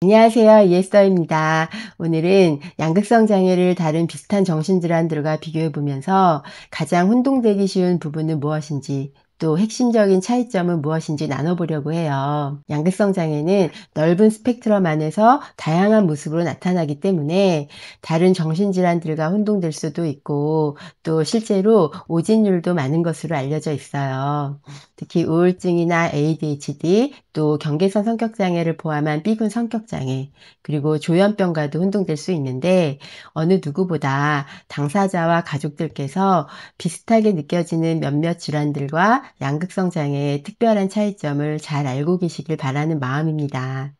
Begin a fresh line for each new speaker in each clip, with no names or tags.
안녕하세요. 이해서입니다. 오늘은 양극성 장애를 다른 비슷한 정신질환들과 비교해 보면서 가장 혼동되기 쉬운 부분은 무엇인지, 또 핵심적인 차이점은 무엇인지 나눠보려고 해요. 양극성 장애는 넓은 스펙트럼 안에서 다양한 모습으로 나타나기 때문에 다른 정신질환들과 혼동될 수도 있고, 또 실제로 오진율도 많은 것으로 알려져 있어요. 특히 우울증이나 ADHD, 또 경계선 성격장애를 포함한 B군 성격장애, 그리고 조현병과도 혼동될 수 있는데 어느 누구보다 당사자와 가족들께서 비슷하게 느껴지는 몇몇 질환들과 양극성 장애의 특별한 차이점을 잘 알고 계시길 바라는 마음입니다.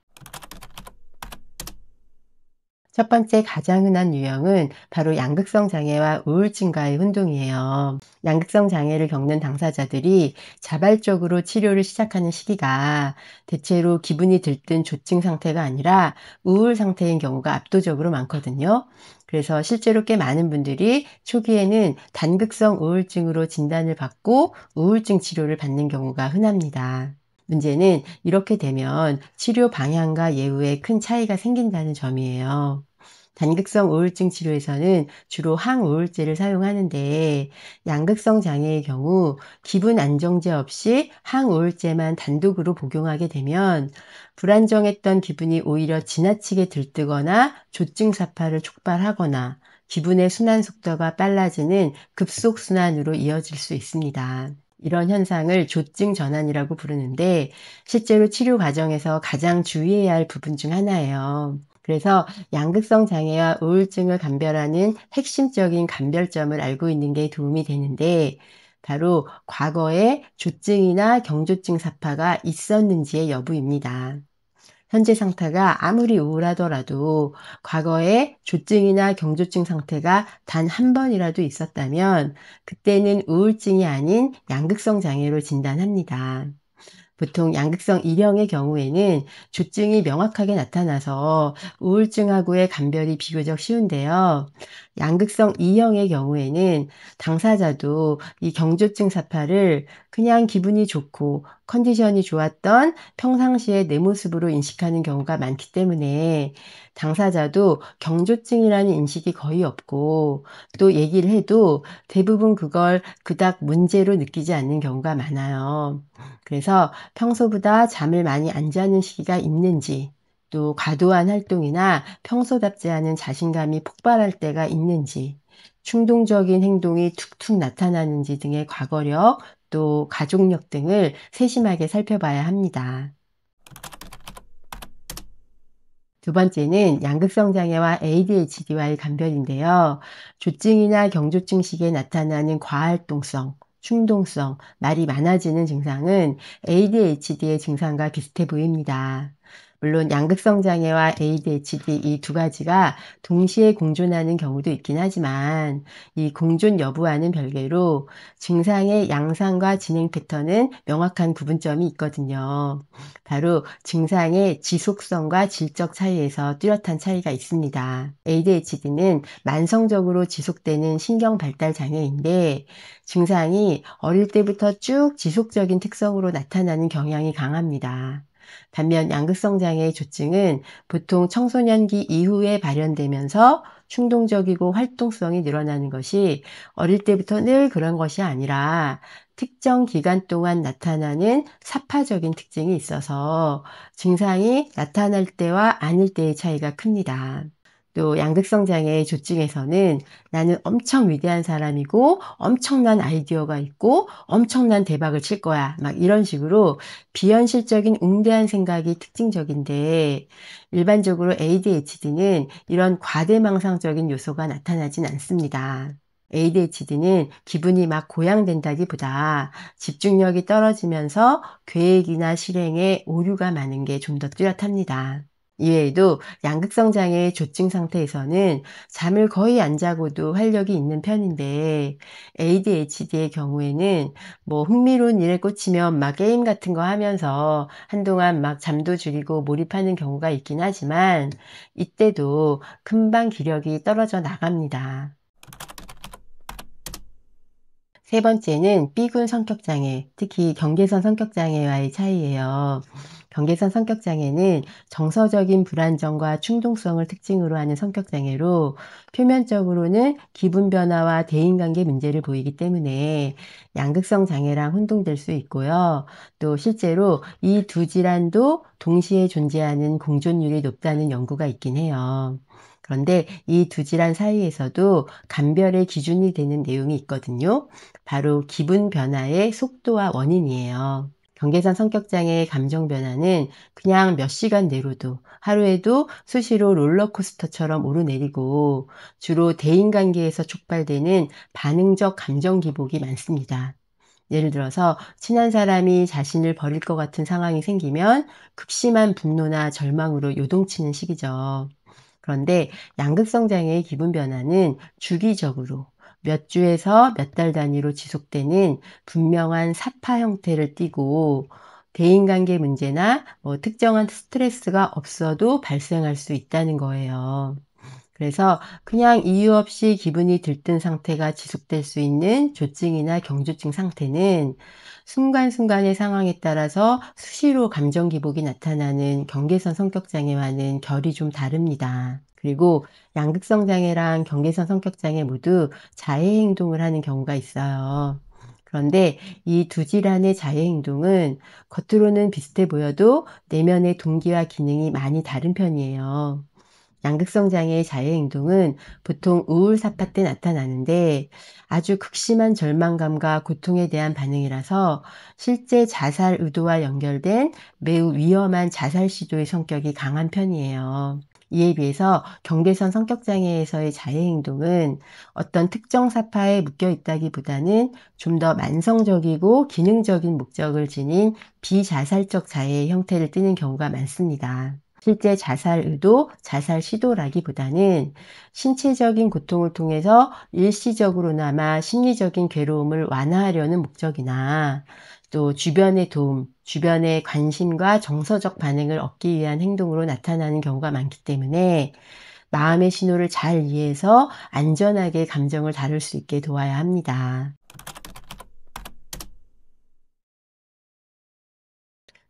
첫 번째 가장 흔한 유형은 바로 양극성 장애와 우울증과의 혼동이에요. 양극성 장애를 겪는 당사자들이 자발적으로 치료를 시작하는 시기가 대체로 기분이 들뜬 조증 상태가 아니라 우울 상태인 경우가 압도적으로 많거든요. 그래서 실제로 꽤 많은 분들이 초기에는 단극성 우울증으로 진단을 받고 우울증 치료를 받는 경우가 흔합니다. 문제는 이렇게 되면 치료 방향과 예후에 큰 차이가 생긴다는 점이에요. 단극성 우울증 치료에서는 주로 항우울제를 사용하는데 양극성 장애의 경우 기분 안정제 없이 항우울제만 단독으로 복용하게 되면 불안정했던 기분이 오히려 지나치게 들뜨거나 조증 사파를 촉발하거나 기분의 순환 속도가 빨라지는 급속순환으로 이어질 수 있습니다. 이런 현상을 조증 전환이라고 부르는데 실제로 치료 과정에서 가장 주의해야 할 부분 중 하나예요. 그래서 양극성 장애와 우울증을 감별하는 핵심적인 감별점을 알고 있는 게 도움이 되는데 바로 과거에 조증이나 경조증 사파가 있었는지의 여부입니다. 현재 상태가 아무리 우울하더라도 과거에 조증이나 경조증 상태가 단 한 번이라도 있었다면 그때는 우울증이 아닌 양극성 장애로 진단합니다. 보통 양극성 1형의 경우에는 조증이 명확하게 나타나서 우울증하고의 감별이 비교적 쉬운데요. 양극성 2형의 경우에는 당사자도 이 경조증 사파를 그냥 기분이 좋고 컨디션이 좋았던 평상시의 내 모습으로 인식하는 경우가 많기 때문에 당사자도 경조증이라는 인식이 거의 없고 또 얘기를 해도 대부분 그걸 그닥 문제로 느끼지 않는 경우가 많아요. 그래서 평소보다 잠을 많이 안 자는 시기가 있는지, 또 과도한 활동이나 평소답지 않은 자신감이 폭발할 때가 있는지, 충동적인 행동이 툭툭 나타나는지 등의 과거력, 또 가족력 등을 세심하게 살펴봐야 합니다. 두 번째는 양극성 장애와 ADHD와의 감별인데요. 조증이나 경조증 시기에 나타나는 과활동성, 충동성, 말이 많아지는 증상은 ADHD의 증상과 비슷해 보입니다. 물론 양극성 장애와 ADHD 이 두 가지가 동시에 공존하는 경우도 있긴 하지만 이 공존 여부와는 별개로 증상의 양상과 진행 패턴은 명확한 구분점이 있거든요. 바로 증상의 지속성과 질적 차이에서 뚜렷한 차이가 있습니다. ADHD는 만성적으로 지속되는 신경 발달 장애인데 증상이 어릴 때부터 쭉 지속적인 특성으로 나타나는 경향이 강합니다. 반면 양극성 장애의 조증은 보통 청소년기 이후에 발현되면서 충동적이고 활동성이 늘어나는 것이 어릴 때부터 늘 그런 것이 아니라 특정 기간 동안 나타나는 사파적인 특징이 있어서 증상이 나타날 때와 아닐 때의 차이가 큽니다. 또 양극성 장애의 조증에서는 나는 엄청 위대한 사람이고 엄청난 아이디어가 있고 엄청난 대박을 칠 거야. 막 이런 식으로 비현실적인 웅대한 생각이 특징적인데 일반적으로 ADHD는 이런 과대망상적인 요소가 나타나진 않습니다. ADHD는 기분이 막 고양된다기보다 집중력이 떨어지면서 계획이나 실행에 오류가 많은 게 좀 더 뚜렷합니다. 이외에도 양극성 장애의 조증 상태에서는 잠을 거의 안 자고도 활력이 있는 편인데 ADHD의 경우에는 뭐 흥미로운 일에 꽂히면 막 게임 같은 거 하면서 한동안 막 잠도 줄이고 몰입하는 경우가 있긴 하지만 이때도 금방 기력이 떨어져 나갑니다. 세 번째는 B군 성격장애, 특히 경계선 성격장애와의 차이예요. 경계선 성격 장애는 정서적인 불안정과 충동성을 특징으로 하는 성격 장애로 표면적으로는 기분 변화와 대인관계 문제를 보이기 때문에 양극성 장애랑 혼동될 수 있고요. 또 실제로 이 두 질환도 동시에 존재하는 공존율이 높다는 연구가 있긴 해요. 그런데 이 두 질환 사이에서도 감별의 기준이 되는 내용이 있거든요. 바로 기분 변화의 속도와 원인이에요. 경계선 성격장애의 감정 변화는 그냥 몇 시간 내로도 하루에도 수시로 롤러코스터처럼 오르내리고 주로 대인관계에서 촉발되는 반응적 감정 기복이 많습니다. 예를 들어서 친한 사람이 자신을 버릴 것 같은 상황이 생기면 극심한 분노나 절망으로 요동치는 시기죠. 그런데 양극성 장애의 기분 변화는 주기적으로 몇 주에서 몇 달 단위로 지속되는 분명한 사파 형태를 띠고 대인관계 문제나 특정한 스트레스가 없어도 발생할 수 있다는 거예요. 그래서 그냥 이유 없이 기분이 들뜬 상태가 지속될 수 있는 조증이나 경조증 상태는 순간순간의 상황에 따라서 수시로 감정 기복이 나타나는 경계선 성격 장애와는 결이 좀 다릅니다. 그리고 양극성 장애랑 경계선 성격 장애 모두 자해 행동을 하는 경우가 있어요. 그런데 이 두 질환의 자해 행동은 겉으로는 비슷해 보여도 내면의 동기와 기능이 많이 다른 편이에요. 양극성 장애의 자해 행동은 보통 우울 사파 때 나타나는데 아주 극심한 절망감과 고통에 대한 반응이라서 실제 자살 의도와 연결된 매우 위험한 자살 시도의 성격이 강한 편이에요. 이에 비해서 경계선 성격 장애에서의 자해 행동은 어떤 특정 사파에 묶여 있다기보다는 좀 더 만성적이고 기능적인 목적을 지닌 비자살적 자해의 형태를 띠는 경우가 많습니다. 실제 자살 의도, 자살 시도라기보다는 신체적인 고통을 통해서 일시적으로나마 심리적인 괴로움을 완화하려는 목적이나 또 주변의 도움, 주변의 관심과 정서적 반응을 얻기 위한 행동으로 나타나는 경우가 많기 때문에 마음의 신호를 잘 이해해서 안전하게 감정을 다룰 수 있게 도와야 합니다.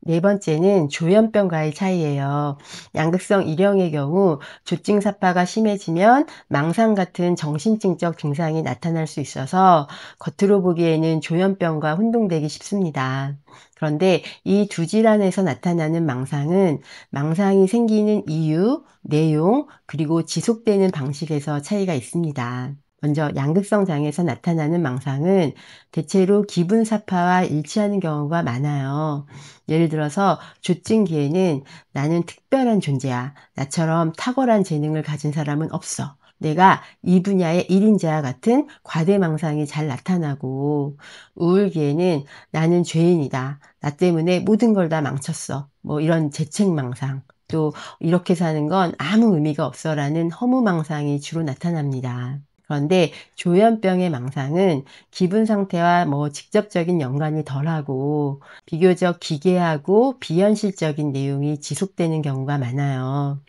네 번째는 조현병과의 차이예요. 양극성 일형의 경우 조증사파가 심해지면 망상 같은 정신증적 증상이 나타날 수 있어서 겉으로 보기에는 조현병과 혼동되기 쉽습니다. 그런데 이 두 질환에서 나타나는 망상은 망상이 생기는 이유, 내용, 그리고 지속되는 방식에서 차이가 있습니다. 먼저 양극성 장애에서 나타나는 망상은 대체로 기분 사파와 일치하는 경우가 많아요. 예를 들어서 조증기에는 나는 특별한 존재야. 나처럼 탁월한 재능을 가진 사람은 없어. 내가 이 분야의 일인자와 같은 과대망상이 잘 나타나고 우울기에는 나는 죄인이다. 나 때문에 모든 걸 다 망쳤어. 이런 죄책망상. 또 이렇게 사는 건 아무 의미가 없어라는 허무망상이 주로 나타납니다. 그런데 조현병의 망상은 기분 상태와 직접적인 연관이 덜하고 비교적 기괴하고 비현실적인 내용이 지속되는 경우가 많아요.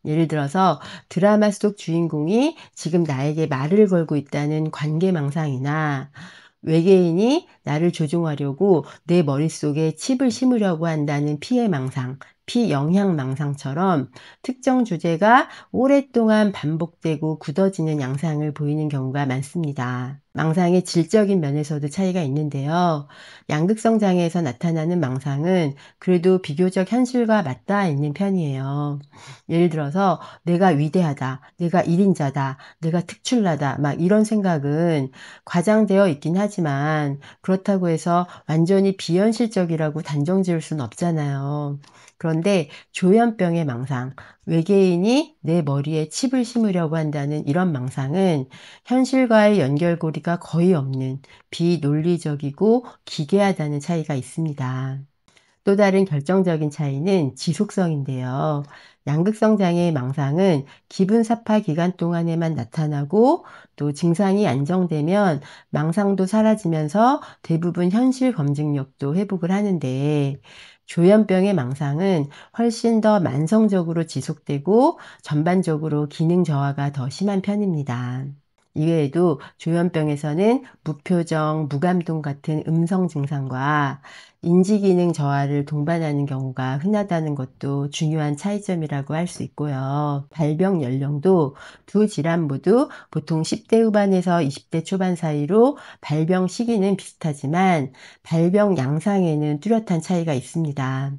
예를 들어서 드라마 속 주인공이 지금 나에게 말을 걸고 있다는 관계망상이나 외계인이 나를 조종하려고 내 머릿속에 칩을 심으려고 한다는 피해망상, 피영향망상처럼 특정 주제가 오랫동안 반복되고 굳어지는 양상을 보이는 경우가 많습니다. 망상의 질적인 면에서도 차이가 있는데요. 양극성 장애에서 나타나는 망상은 그래도 비교적 현실과 맞닿아 있는 편이에요. 예를 들어서 내가 위대하다, 내가 일인자다, 내가 특출나다, 막 이런 생각은 과장되어 있긴 하지만 그렇다고 해서 완전히 비현실적이라고 단정 지을 수는 없잖아요. 그런데 조현병의 망상, 외계인이 내 머리에 칩을 심으려고 한다는 이런 망상은 현실과의 연결고리가 거의 없는 비논리적이고 기괴하다는 차이가 있습니다. 또 다른 결정적인 차이는 지속성인데요. 양극성 장애의 망상은 기분 사파 기간 동안에만 나타나고 또 증상이 안정되면 망상도 사라지면서 대부분 현실 검증력도 회복을 하는데 조현병의 망상은 훨씬 더 만성적으로 지속되고 전반적으로 기능 저하가 더 심한 편입니다. 이외에도 조현병에서는 무표정, 무감동 같은 음성 증상과 인지기능 저하를 동반하는 경우가 흔하다는 것도 중요한 차이점이라고 할 수 있고요. 발병 연령도 두 질환 모두 보통 10대 후반에서 20대 초반 사이로 발병 시기는 비슷하지만 발병 양상에는 뚜렷한 차이가 있습니다.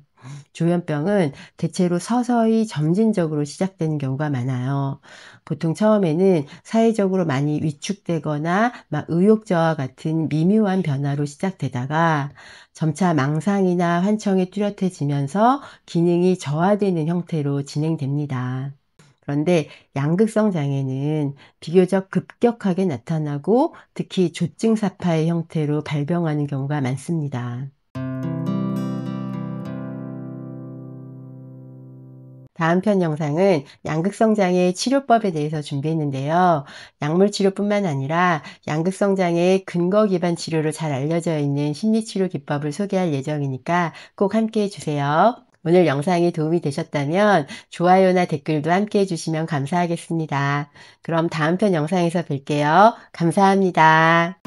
조현병은 대체로 서서히 점진적으로 시작되는 경우가 많아요. 보통 처음에는 사회적으로 많이 위축되거나 막 의욕저하 같은 미묘한 변화로 시작되다가 점차 망상이나 환청이 뚜렷해지면서 기능이 저하되는 형태로 진행됩니다. 그런데 양극성 장애는 비교적 급격하게 나타나고 특히 조증사파의 형태로 발병하는 경우가 많습니다. 다음 편 영상은 양극성 장애 치료법에 대해서 준비했는데요. 약물 치료뿐만 아니라 양극성 장애의 근거 기반 치료로 잘 알려져 있는 심리치료 기법을 소개할 예정이니까 꼭 함께 해주세요. 오늘 영상이 도움이 되셨다면 좋아요나 댓글도 함께 해주시면 감사하겠습니다. 그럼 다음 편 영상에서 뵐게요. 감사합니다.